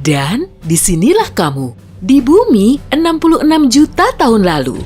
Dan disinilah kamu, di bumi 66 juta tahun lalu.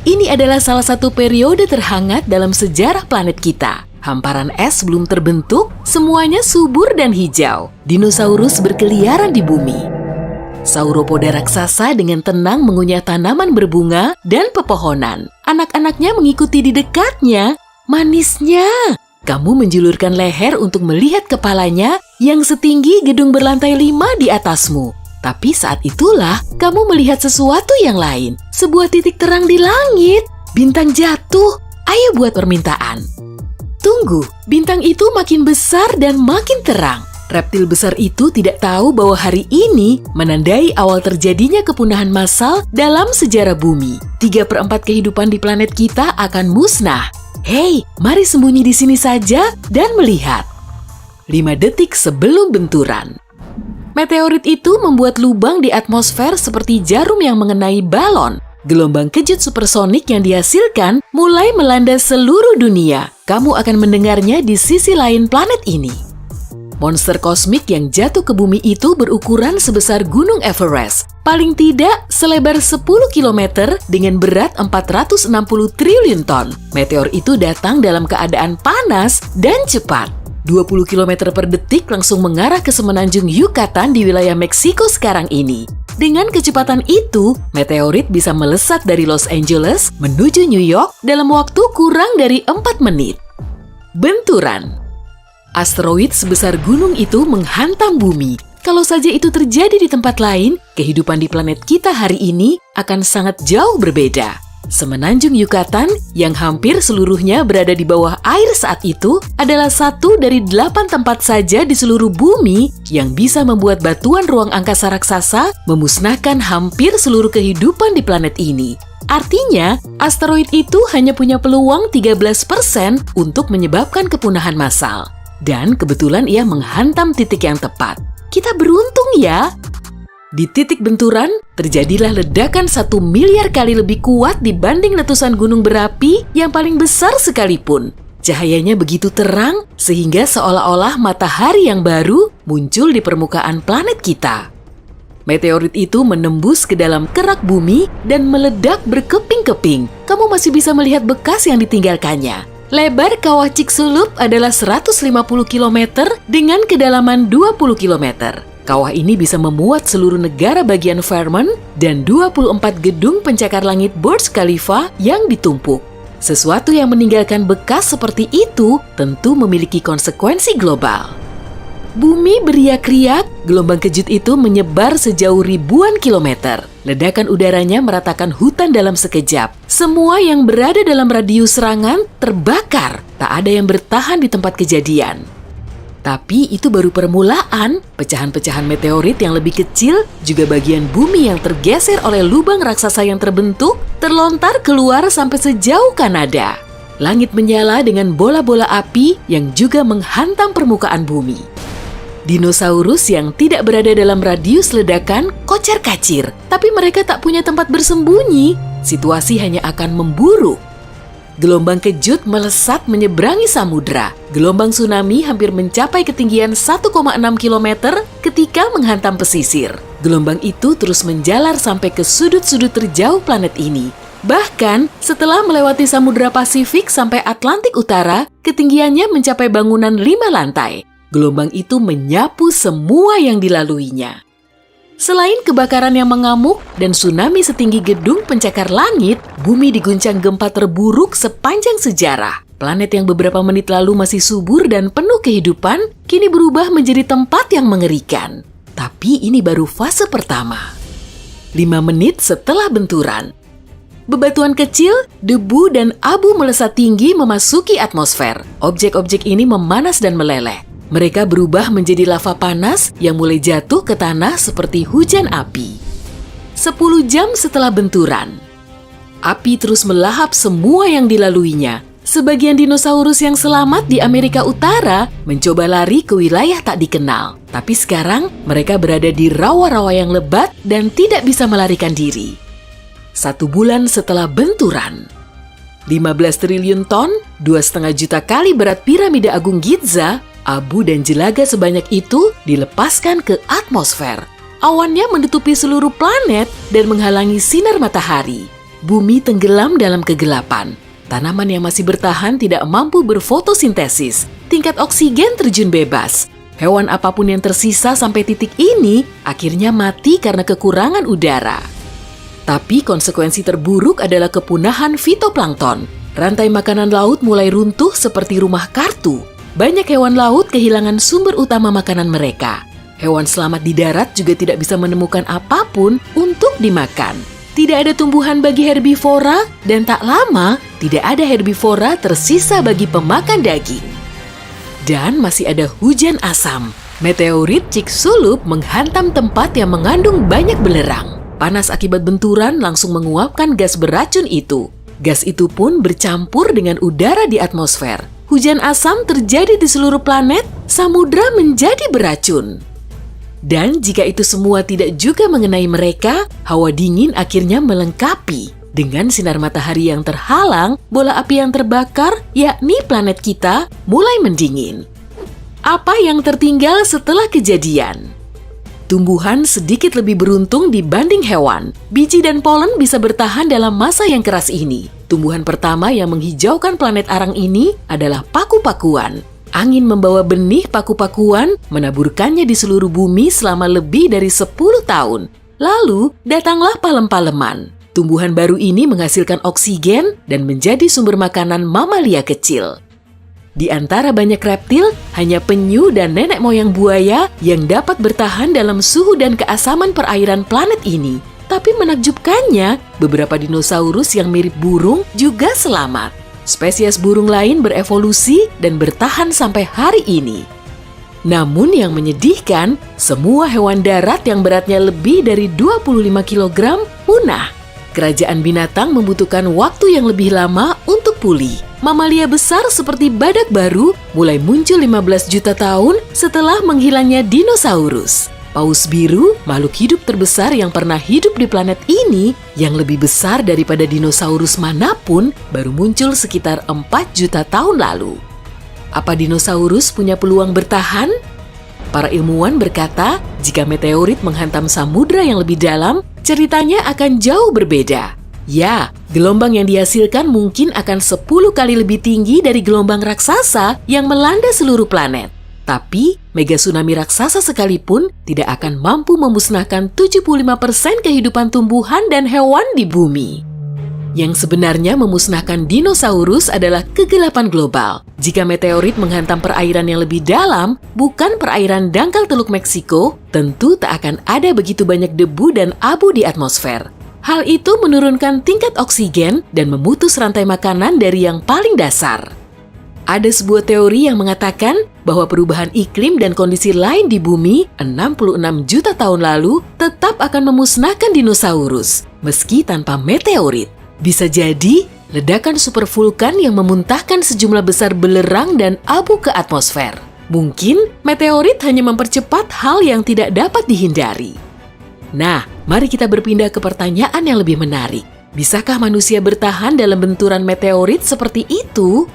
Ini adalah salah satu periode terhangat dalam sejarah planet kita. Hamparan es belum terbentuk, semuanya subur dan hijau. Dinosaurus berkeliaran di bumi. Sauropoda raksasa dengan tenang mengunyah tanaman berbunga dan pepohonan. Anak-anaknya mengikuti di dekatnya. Manisnya! Kamu menjulurkan leher untuk melihat kepalanya yang setinggi gedung berlantai 5 di atasmu. Tapi saat itulah kamu melihat sesuatu yang lain. Sebuah titik terang di langit. Bintang jatuh. Ayo buat permintaan. Tunggu, bintang itu makin besar dan makin terang. Reptil besar itu tidak tahu bahwa hari ini menandai awal terjadinya kepunahan massal dalam sejarah bumi. 3/4 kehidupan di planet kita akan musnah. Hei, mari sembunyi di sini saja dan melihat. 5 detik sebelum benturan. Meteorit itu membuat lubang di atmosfer seperti jarum yang mengenai balon. Gelombang kejut supersonik yang dihasilkan mulai melanda seluruh dunia. Kamu akan mendengarnya di sisi lain planet ini. Monster kosmik yang jatuh ke bumi itu berukuran sebesar Gunung Everest. Paling tidak selebar 10 km dengan berat 460 triliun ton. Meteor itu datang dalam keadaan panas dan cepat. 20 km per detik langsung mengarah ke semenanjung Yucatan di wilayah Meksiko sekarang ini. Dengan kecepatan itu, meteorit bisa melesat dari Los Angeles menuju New York dalam waktu kurang dari 4 menit. Benturan. Asteroid sebesar gunung itu menghantam bumi. Kalau saja itu terjadi di tempat lain, kehidupan di planet kita hari ini akan sangat jauh berbeda. Semenanjung Yucatan yang hampir seluruhnya berada di bawah air saat itu adalah satu dari 8 tempat saja di seluruh bumi yang bisa membuat batuan ruang angkasa raksasa memusnahkan hampir seluruh kehidupan di planet ini. Artinya, asteroid itu hanya punya peluang 13% untuk menyebabkan kepunahan massal. Dan kebetulan ia menghantam titik yang tepat. Kita beruntung ya! Di titik benturan, terjadilah ledakan 1 miliar kali lebih kuat dibanding letusan gunung berapi yang paling besar sekalipun. Cahayanya begitu terang, sehingga seolah-olah matahari yang baru muncul di permukaan planet kita. Meteorit itu menembus ke dalam kerak bumi dan meledak berkeping-keping. Kamu masih bisa melihat bekas yang ditinggalkannya. Lebar kawah Chicxulub adalah 150 km dengan kedalaman 20 km. Kawah ini bisa memuat seluruh negara bagian Vermont dan 24 gedung pencakar langit Burj Khalifa yang ditumpuk. Sesuatu yang meninggalkan bekas seperti itu tentu memiliki konsekuensi global. Bumi beriak-riak, gelombang kejut itu menyebar sejauh ribuan kilometer. Ledakan udaranya meratakan hutan dalam sekejap. Semua yang berada dalam radius serangan terbakar. Tak ada yang bertahan di tempat kejadian. Tapi itu baru permulaan. Pecahan-pecahan meteorit yang lebih kecil, juga bagian bumi yang tergeser oleh lubang raksasa yang terbentuk, terlontar keluar sampai sejauh Kanada. Langit menyala dengan bola-bola api yang juga menghantam permukaan bumi. Dinosaurus yang tidak berada dalam radius ledakan kocar-kacir, tapi mereka tak punya tempat bersembunyi. Situasi hanya akan memburuk. Gelombang kejut melesat menyeberangi samudra. Gelombang tsunami hampir mencapai ketinggian 1,6 km ketika menghantam pesisir. Gelombang itu terus menjalar sampai ke sudut-sudut terjauh planet ini. Bahkan, setelah melewati Samudra Pasifik sampai Atlantik Utara, ketinggiannya mencapai bangunan 5 lantai. Gelombang itu menyapu semua yang dilaluinya. Selain kebakaran yang mengamuk dan tsunami setinggi gedung pencakar langit, bumi diguncang gempa terburuk sepanjang sejarah. Planet yang beberapa menit lalu masih subur dan penuh kehidupan, kini berubah menjadi tempat yang mengerikan. Tapi ini baru fase pertama. 5 menit setelah benturan, bebatuan kecil, debu, dan abu melesat tinggi memasuki atmosfer. Objek-objek ini memanas dan meleleh. Mereka berubah menjadi lava panas yang mulai jatuh ke tanah seperti hujan api. 10 jam setelah benturan, api terus melahap semua yang dilaluinya. Sebagian dinosaurus yang selamat di Amerika Utara mencoba lari ke wilayah tak dikenal. Tapi sekarang mereka berada di rawa-rawa yang lebat dan tidak bisa melarikan diri. 1 bulan setelah benturan, 15 triliun ton, 2,5 juta kali berat piramida Agung Giza, abu dan jelaga sebanyak itu dilepaskan ke atmosfer. Awannya menutupi seluruh planet dan menghalangi sinar matahari. Bumi tenggelam dalam kegelapan. Tanaman yang masih bertahan tidak mampu berfotosintesis. Tingkat oksigen terjun bebas. Hewan apapun yang tersisa sampai titik ini akhirnya mati karena kekurangan udara. Tapi konsekuensi terburuk adalah kepunahan fitoplankton. Rantai makanan laut mulai runtuh seperti rumah kartu. Banyak hewan laut kehilangan sumber utama makanan mereka. Hewan selamat di darat juga tidak bisa menemukan apapun untuk dimakan. Tidak ada tumbuhan bagi herbivora dan tak lama tidak ada herbivora tersisa bagi pemakan daging. Dan masih ada hujan asam. Meteorit Chicxulub menghantam tempat yang mengandung banyak belerang. Panas akibat benturan langsung menguapkan gas beracun itu. Gas itu pun bercampur dengan udara di atmosfer. Hujan asam terjadi di seluruh planet, samudra menjadi beracun. Dan jika itu semua tidak juga mengenai mereka, hawa dingin akhirnya melengkapi. Dengan sinar matahari yang terhalang, bola api yang terbakar, yakni planet kita, mulai mendingin. Apa yang tertinggal setelah kejadian? Tumbuhan sedikit lebih beruntung dibanding hewan. Biji dan polen bisa bertahan dalam masa yang keras ini. Tumbuhan pertama yang menghijaukan planet arang ini adalah paku-pakuan. Angin membawa benih paku-pakuan, menaburkannya di seluruh bumi selama lebih dari 10 tahun. Lalu, datanglah palem-paleman. Tumbuhan baru ini menghasilkan oksigen dan menjadi sumber makanan mamalia kecil. Di antara banyak reptil, hanya penyu dan nenek moyang buaya yang dapat bertahan dalam suhu dan keasaman perairan planet ini. Tapi menakjubkannya, beberapa dinosaurus yang mirip burung juga selamat. Spesies burung lain berevolusi dan bertahan sampai hari ini. Namun yang menyedihkan, semua hewan darat yang beratnya lebih dari 25 kg punah. Kerajaan binatang membutuhkan waktu yang lebih lama untuk pulih. Mamalia besar seperti badak baru mulai muncul 15 juta tahun setelah menghilangnya dinosaurus. Paus biru, makhluk hidup terbesar yang pernah hidup di planet ini, yang lebih besar daripada dinosaurus manapun, baru muncul sekitar 4 juta tahun lalu. Apa dinosaurus punya peluang bertahan? Para ilmuwan berkata, jika meteorit menghantam samudra yang lebih dalam, ceritanya akan jauh berbeda. Ya, gelombang yang dihasilkan mungkin akan 10 kali lebih tinggi dari gelombang raksasa yang melanda seluruh planet. Tapi, mega tsunami raksasa sekalipun tidak akan mampu memusnahkan 75% kehidupan tumbuhan dan hewan di bumi. Yang sebenarnya memusnahkan dinosaurus adalah kegelapan global. Jika meteorit menghantam perairan yang lebih dalam, bukan perairan dangkal Teluk Meksiko, tentu tak akan ada begitu banyak debu dan abu di atmosfer. Hal itu menurunkan tingkat oksigen dan memutus rantai makanan dari yang paling dasar. Ada sebuah teori yang mengatakan bahwa perubahan iklim dan kondisi lain di bumi 66 juta tahun lalu tetap akan memusnahkan dinosaurus, meski tanpa meteorit. Bisa jadi, ledakan supervulkan yang memuntahkan sejumlah besar belerang dan abu ke atmosfer. Mungkin meteorit hanya mempercepat hal yang tidak dapat dihindari. Nah, mari kita berpindah ke pertanyaan yang lebih menarik. Bisakah manusia bertahan dalam benturan meteorit seperti itu?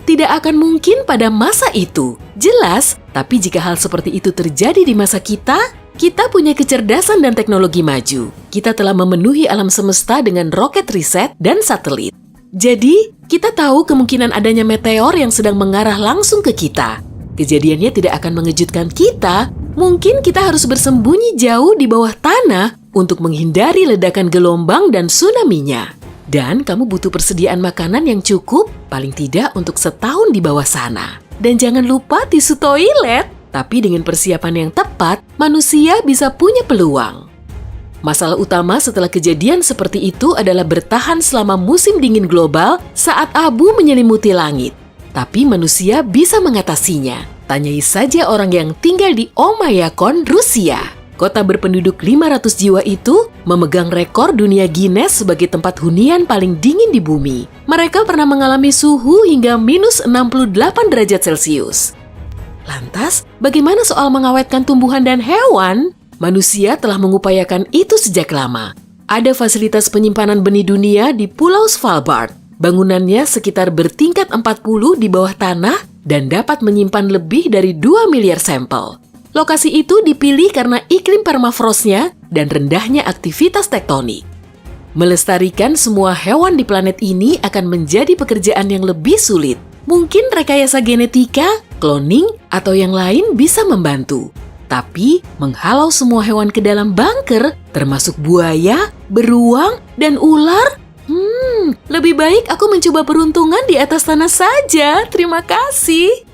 Tidak akan mungkin pada masa itu, jelas. Tapi jika hal seperti itu terjadi di masa kita punya kecerdasan dan teknologi maju. Kita telah memenuhi alam semesta dengan roket riset dan satelit. Jadi, kita tahu kemungkinan adanya meteor yang sedang mengarah langsung ke kita. Kejadiannya tidak akan mengejutkan kita. Mungkin kita harus bersembunyi jauh di bawah tanah untuk menghindari ledakan gelombang dan tsunami-nya. Dan kamu butuh persediaan makanan yang cukup, paling tidak untuk setahun di bawah sana. Dan jangan lupa tisu toilet. Tapi dengan persiapan yang tepat, manusia bisa punya peluang. Masalah utama setelah kejadian seperti itu adalah bertahan selama musim dingin global saat abu menyelimuti langit. Tapi manusia bisa mengatasinya. Tanyai saja orang yang tinggal di Omayakon, Rusia. Kota berpenduduk 500 jiwa itu memegang rekor dunia Guinness sebagai tempat hunian paling dingin di bumi. Mereka pernah mengalami suhu hingga minus 68 derajat Celcius. Lantas, bagaimana soal mengawetkan tumbuhan dan hewan? Manusia telah mengupayakan itu sejak lama. Ada fasilitas penyimpanan benih dunia di Pulau Svalbard. Bangunannya sekitar bertingkat 40 di bawah tanah dan dapat menyimpan lebih dari 2 miliar sampel. Lokasi itu dipilih karena iklim permafrostnya dan rendahnya aktivitas tektonik. Melestarikan semua hewan di planet ini akan menjadi pekerjaan yang lebih sulit. Mungkin rekayasa genetika, cloning, atau yang lain bisa membantu. Tapi, menghalau semua hewan ke dalam bunker, termasuk buaya, beruang, dan ular, lebih baik aku mencoba peruntungan di atas tanah saja. Terima kasih.